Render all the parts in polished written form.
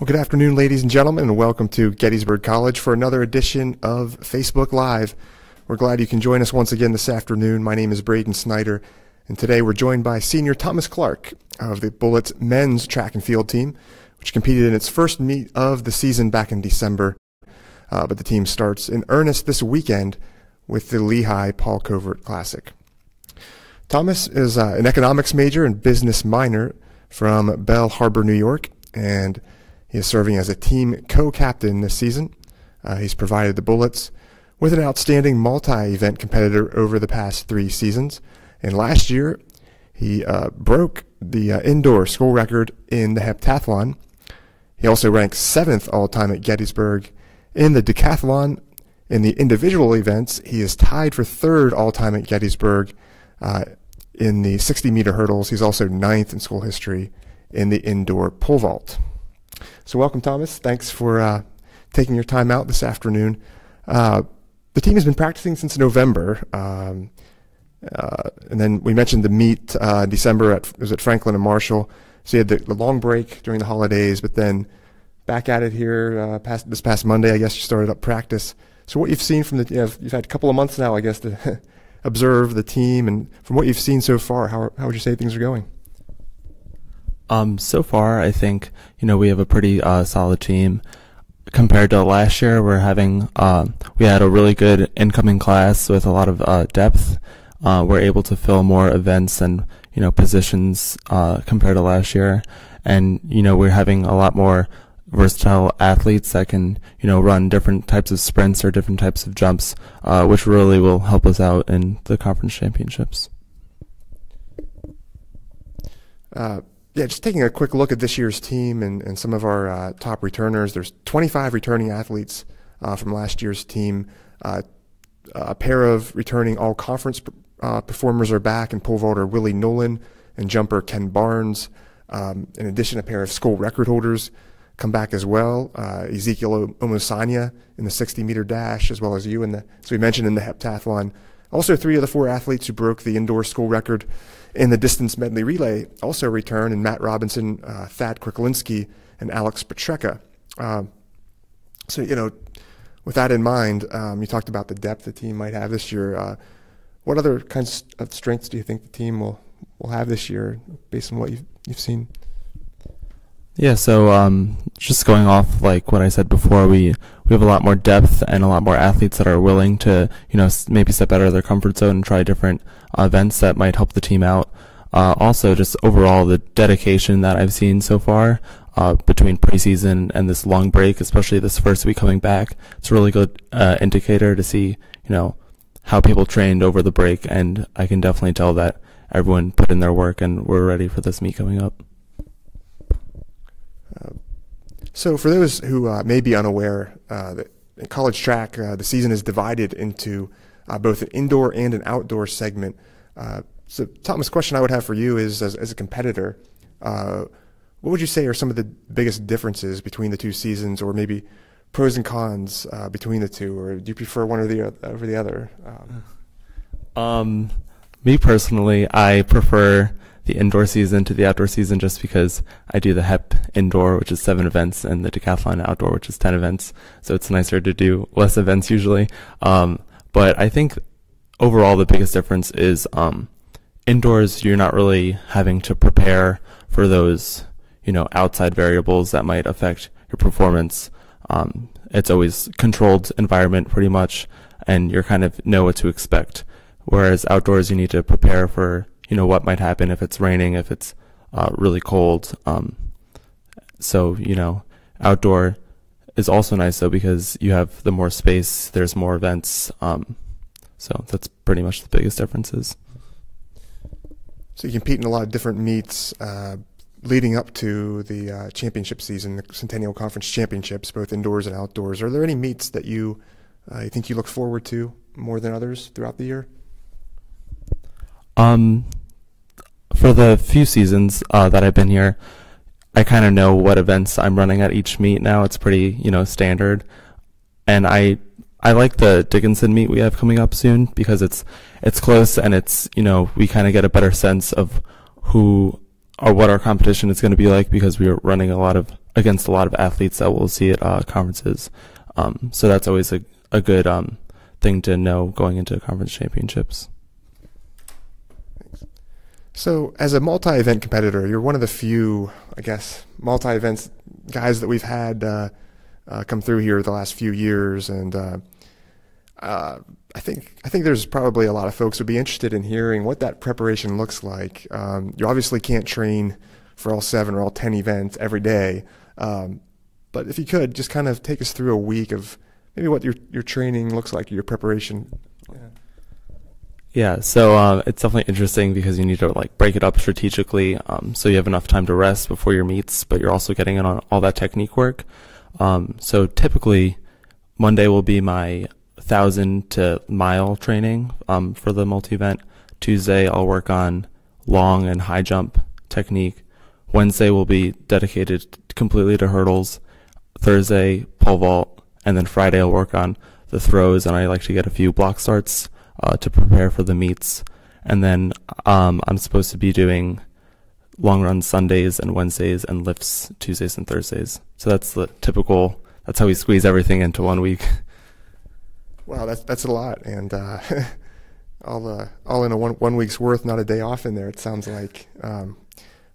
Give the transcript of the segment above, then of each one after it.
Well, good afternoon, ladies and gentlemen, and welcome to Gettysburg College for another edition of Facebook Live. We're glad you can join us once again this afternoon. My name is Braden Snyder, and today we're joined by senior Thomas Clark of the Bullets men's track and field team, which competed in its first meet of the season back in December. But the team starts in earnest this weekend with the Lehigh Paul Covert Classic. Thomas is an economics major and business minor from Belle Harbor, New York, and he is serving as a team co-captain this season. He's provided the Bullets with an outstanding multi-event competitor over the past 3 seasons. And last year, he broke the indoor school record in the heptathlon. He also ranked 7th all-time at Gettysburg in the decathlon. In the individual events, he is tied for 3rd all-time at Gettysburg in the 60-meter hurdles. He's also 9th in school history in the indoor pole vault. So welcome, Thomas. Thanks for taking your time out this afternoon. The team has been practicing since November, and then we mentioned the meet in December it was at Franklin and Marshall. So you had the long break during the holidays, but then back at it here this past Monday, I guess you started up practice. So what you've seen from you've had a couple of months now, I guess, to observe the team, and from what you've seen so far, how would you say things are going? So far, I think, we have a pretty solid team. Compared to last year, we had a really good incoming class with a lot of depth. We're able to fill more events and, positions compared to last year. And, we're having a lot more versatile athletes that can, run different types of sprints or different types of jumps, which really will help us out in the conference championships. Yeah, just taking a quick look at this year's team and some of our top returners. There's 25 returning athletes from last year's team. A pair of returning all-conference performers are back, and pole vaulter Willie Nolan and jumper Ken Barnes. In addition, a pair of school record holders come back as well. Ezekiel Omosanya in the 60-meter dash, as well as you as we mentioned, in the heptathlon. Also, 3 of the 4 athletes who broke the indoor school record in the distance medley relay also return, and Matt Robinson, Thad Kriklinski, and Alex Petreka. So, with that in mind, you talked about the depth the team might have this year. What other kinds of strengths do you think the team will have this year, based on what you've seen? Yeah, so just going off like what I said before, we have a lot more depth and a lot more athletes that are willing to, maybe step out of their comfort zone and try different events that might help the team out. Also, just overall, the dedication that I've seen so far between preseason and this long break, especially this first week coming back, it's a really good indicator to see, how people trained over the break, and I can definitely tell that everyone put in their work and we're ready for this meet coming up. So for those who may be unaware, that in college track, the season is divided into both an indoor and an outdoor segment. So Thomas, question I would have for you is, as a competitor, what would you say are some of the biggest differences between the 2 seasons, or maybe pros and cons between the 2, or do you prefer one over the other? Me personally, I prefer the indoor season to the outdoor season, just because I do the hep indoor, which is 7 events, and the decathlon outdoor, which is 10 events. So it's nicer to do less events usually. But I think overall the biggest difference is indoors, you're not really having to prepare for those, outside variables that might affect your performance. It's always controlled environment pretty much, and you kind of know what to expect. Whereas outdoors, you need to prepare for what might happen if it's raining, if it's really cold. So, outdoor is also nice, though, because you have the more space, there's more events. So that's pretty much the biggest differences. So you compete in a lot of different meets leading up to the championship season, the Centennial Conference Championships, both indoors and outdoors. Are there any meets that you think you look forward to more than others throughout the year? For the few seasons that I've been here, I kind of know what events I'm running at each meet now. It's pretty, standard. And I like the Dickinson meet we have coming up soon, because it's close, and it's, we kind of get a better sense of who what our competition is going to be like, because we are running against a lot of athletes that we'll see at conferences. So that's always a good thing to know going into conference championships. Thanks. So as a multi-event competitor, you're one of the few, I guess, multi-events guys that we've had come through here the last few years, and I think there's probably a lot of folks who would be interested in hearing what that preparation looks like. You obviously can't train for all 7 or all 10 events every day, but if you could just kind of take us through a week of maybe what your training looks like, your preparation. Yeah, so it's definitely interesting because you need to like break it up strategically, so you have enough time to rest before your meets, but you're also getting in on all that technique work. So typically, Monday will be my 1,000 to mile training for the multi-event. Tuesday, I'll work on long and high jump technique. Wednesday will be dedicated completely to hurdles. Thursday, pole vault, and then Friday I'll work on the throws, and I like to get a few block starts to prepare for the meets. And then I'm supposed to be doing long runs Sundays and Wednesdays and lifts Tuesdays and Thursdays. So that's that's how we squeeze everything into 1 week. Wow, that's a lot, and all in a one week's worth, not a day off in there. It sounds like.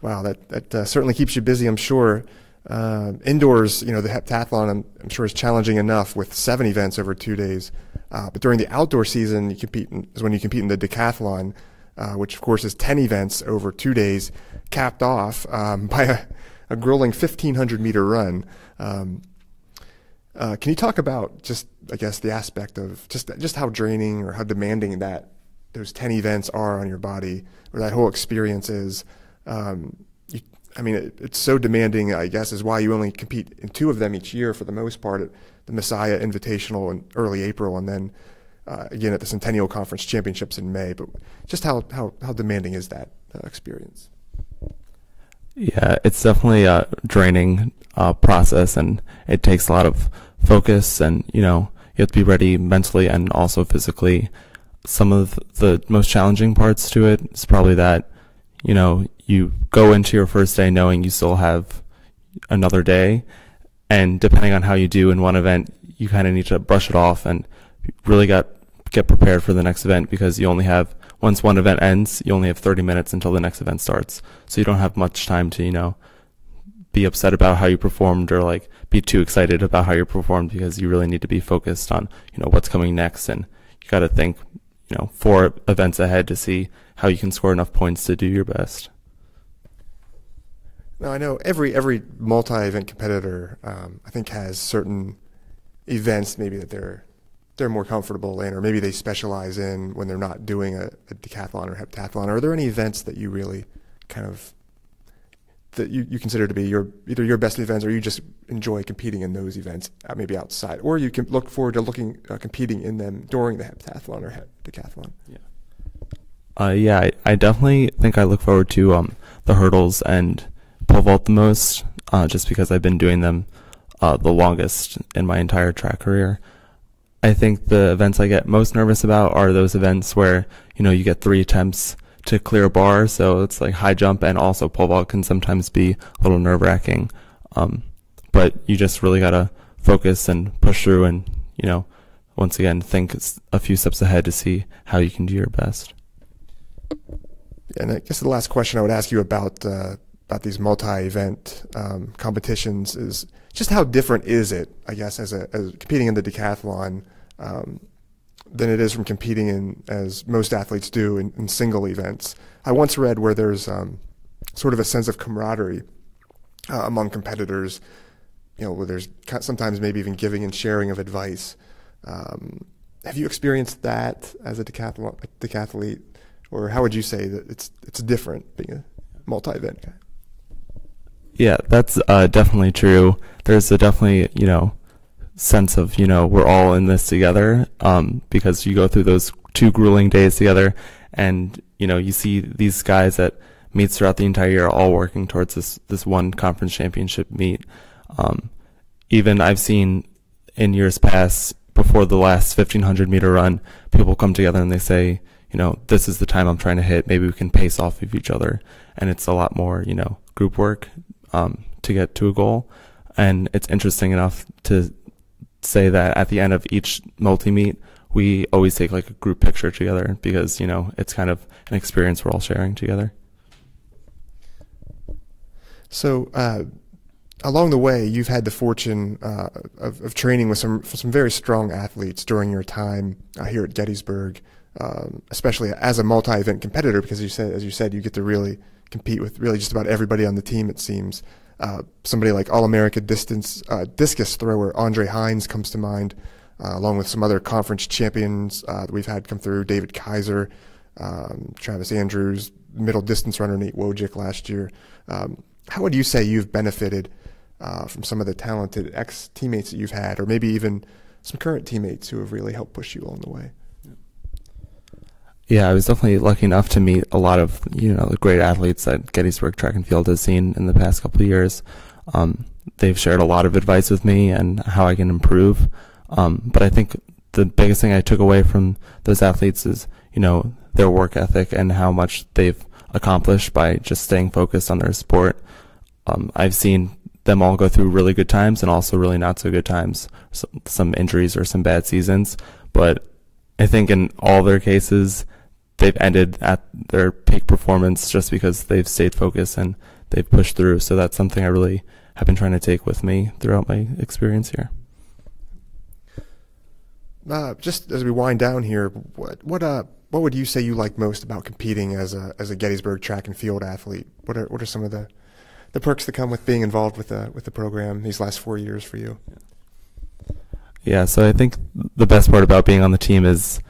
Wow, that certainly keeps you busy, I'm sure. Indoors, the heptathlon, I'm sure is challenging enough with 7 events over 2 days. But during the outdoor season, is when you compete in the decathlon, which of course is 10 events over 2 days, capped off by a grueling 1,500-meter run. Can you talk about just, I guess, the aspect of just how draining or how demanding those 10 events are on your body, or that whole experience is? It's so demanding, I guess, is why you only compete in 2 of them each year for the most part, at the Messiah Invitational in early April, and then again at the Centennial Conference Championships in May. But just how demanding is that experience? Yeah, it's definitely a draining process, and it takes a lot of focus, and you have to be ready mentally and also physically. Some of the most challenging parts to it is probably that you go into your first day knowing you still have another day, and depending on how you do in one event, you kind of need to brush it off and really get prepared for the next event, because once one event ends, you only have 30 minutes until the next event starts. So you don't have much time to, be upset about how you performed, or like be too excited about how you performed, because you really need to be focused on, what's coming next. And you got to think, 4 events ahead to see how you can score enough points to do your best. Now, I know every multi-event competitor, I think, has certain events maybe that they're more comfortable in, or maybe they specialize in when they're not doing a decathlon or heptathlon. Are there any events that you really kind of that you consider to be either your best events, or you just enjoy competing in those events, maybe outside, or you can look forward to competing in them during the heptathlon or decathlon? Yeah, I definitely think I look forward to the hurdles and pole vault the most, just because I've been doing them the longest in my entire track career. I think the events I get most nervous about are those events where you get 3 attempts to clear a bar, so it's like high jump, and also pole vault can sometimes be a little nerve-wracking. But you just really gotta focus and push through, and once again think a few steps ahead to see how you can do your best. And I guess the last question I would ask you about these multi-event competitions is just how different is it, I guess, as competing in the decathlon than it is from competing in, as most athletes do, in single events. I once read where there's sort of a sense of camaraderie among competitors, where there's sometimes maybe even giving and sharing of advice. Have you experienced that as a decathlete, or how would you say that it's different being a multi-event guy? Yeah, that's definitely true. There's a definitely, sense of, we're all in this together, because you go through those 2 grueling days together, and, you see these guys at meets throughout the entire year all working towards this one conference championship meet. Even I've seen in years past, before the last 1,500-meter run, people come together and they say, this is the time I'm trying to hit. Maybe we can pace off of each other. And it's a lot more, group work to get to a goal. And it's interesting enough to say that at the end of each multi-meet, we always take like a group picture together because, it's kind of an experience we're all sharing together. So along the way, you've had the fortune of training with some very strong athletes during your time here at Gettysburg, especially as a multi-event competitor, because as you said, you get to really compete with really just about everybody on the team, it seems. Somebody like All-America discus thrower Andre Hines comes to mind, along with some other conference champions that we've had come through, David Kaiser, Travis Andrews, middle distance runner Nate Wojcik last year. How would you say you've benefited from some of the talented ex-teammates that you've had, or maybe even some current teammates who have really helped push you along the way? Yeah, I was definitely lucky enough to meet a lot of, the great athletes that Gettysburg Track and Field has seen in the past couple of years. They've shared a lot of advice with me and how I can improve. But I think the biggest thing I took away from those athletes is, their work ethic and how much they've accomplished by just staying focused on their sport. I've seen them all go through really good times and also really not so good times, some injuries or some bad seasons. But I think in all their cases, they've ended at their peak performance just because they've stayed focused and they've pushed through. So that's something I really have been trying to take with me throughout my experience here. Just as we wind down here, what would you say you like most about competing as a Gettysburg Track and Field athlete? What are some of the perks that come with being involved with the program these last 4 years for you? Yeah, so I think the best part about being on the team is,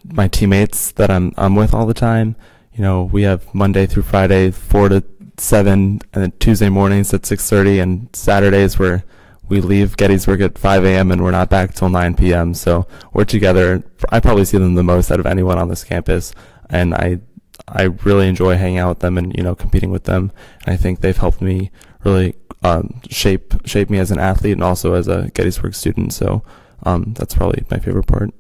my teammates that I'm with all the time. We have Monday through Friday, 4 to 7, and then Tuesday mornings at 6:30, and Saturdays where we leave Gettysburg at 5 a.m. and we're not back till 9 p.m. So we're together. I probably see them the most out of anyone on this campus, and I really enjoy hanging out with them and competing with them. And I think they've helped me really shape me as an athlete and also as a Gettysburg student. So that's probably my favorite part.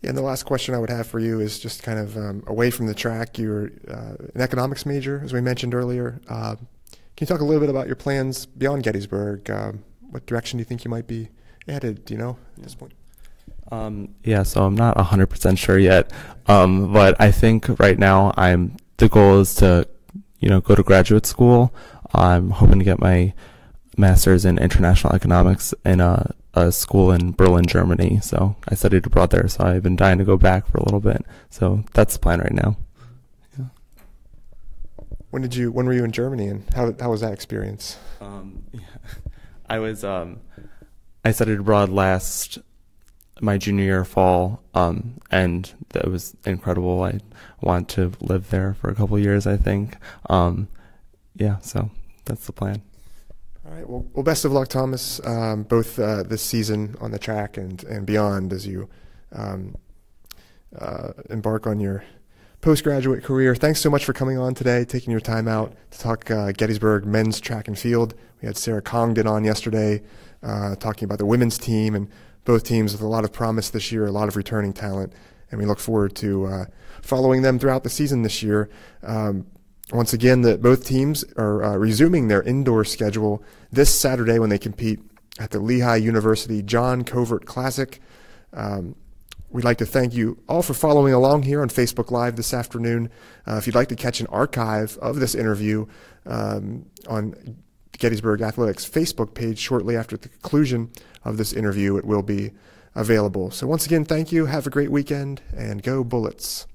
Yeah, and the last question I would have for you is just kind of away from the track. You're an economics major, as we mentioned earlier. Can you talk a little bit about your plans beyond Gettysburg? What direction do you think you might be headed, at this point? Yeah, so I'm not 100% sure yet, but I think right now the goal is to, go to graduate school. I'm hoping to get my master's in international economics in a school in Berlin, Germany. So I studied abroad there, so I've been dying to go back for a little bit. So that's the plan right now. Yeah. When were you in Germany, and how was that experience? I studied abroad my junior year fall, and that was incredible. I want to live there for a couple of years, I think. Yeah, so that's the plan. All right. Well, best of luck, Thomas, both this season on the track and beyond as you embark on your postgraduate career. Thanks so much for coming on today, taking your time out to talk Gettysburg men's track and field. We had Sarah Congdon on yesterday talking about the women's team, and both teams with a lot of promise this year, a lot of returning talent, and we look forward to following them throughout the season this year. Once again, both teams are resuming their indoor schedule this Saturday when they compete at the Lehigh University John Covert Classic. We'd like to thank you all for following along here on Facebook Live this afternoon. If you'd like to catch an archive of this interview on Gettysburg Athletics Facebook page shortly after the conclusion of this interview, it will be available. So once again, thank you. Have a great weekend, and go Bullets.